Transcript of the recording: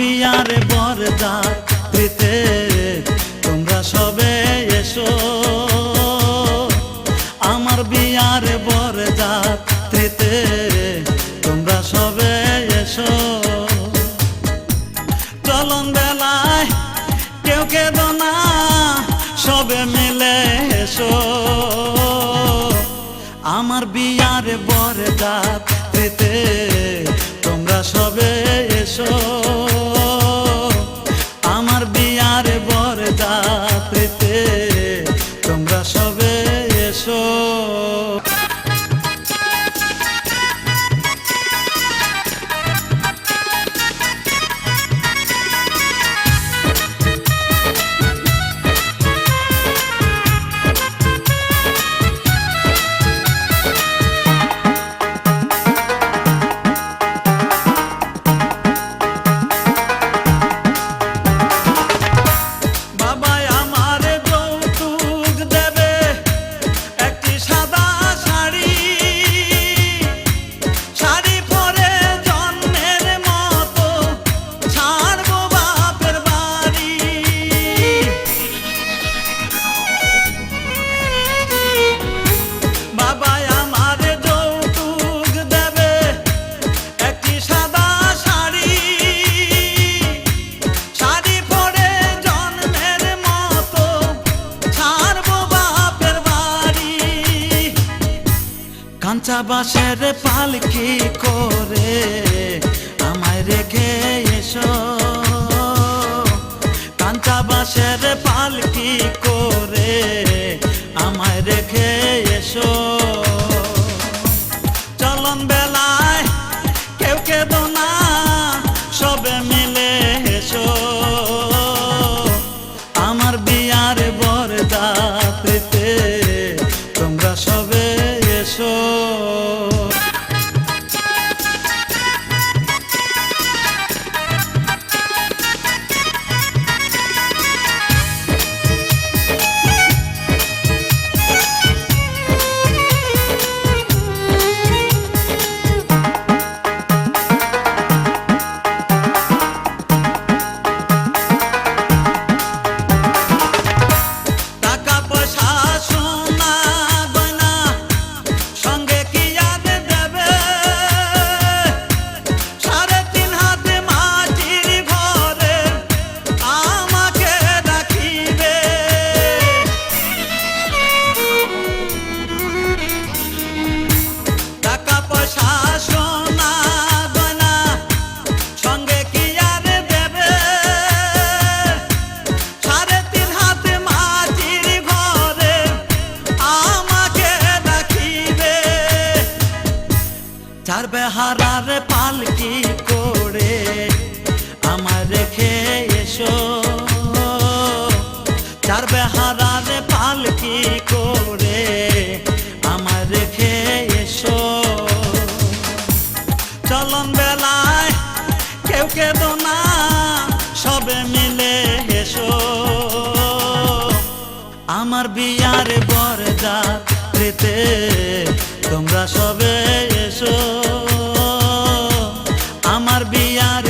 বিয়ার বরযাত্রীতে তোমরা সবে এসো, আমার বিয়ার বরযাত্রীতে তোমরা সবে এসো। চলন বেলায় কেউ কেঁদো না, সবে মিলে এসো, আমার বিয়ার বরযাত্রীতে তোমরা সবে এসো, আমার বিয়ার বরযাত্রীতে তোমরা সবে এসো। কাঁচা বাঁশের পালকি করে আমায় রেখে এসো, কাঁচা বাঁশের পালকি করে আমায় রেখে এসো। চলন বেলায় কেউ কেঁদো না, সবে মিলে এসো, আমার বিয়ার বরযাত্রীতে তোমরা সবে এসো। চার বেহারার পালকি করে আমায় রেখে এসো, চার বেহারার পালকি করে আমায় রেখে এসো। চলন বেলায় কেউ কেঁদো না, সবে মিলে এসো, আমার বিয়ার বরযাত্রীতে তোমরা সবে এসো, আমার বিয়ার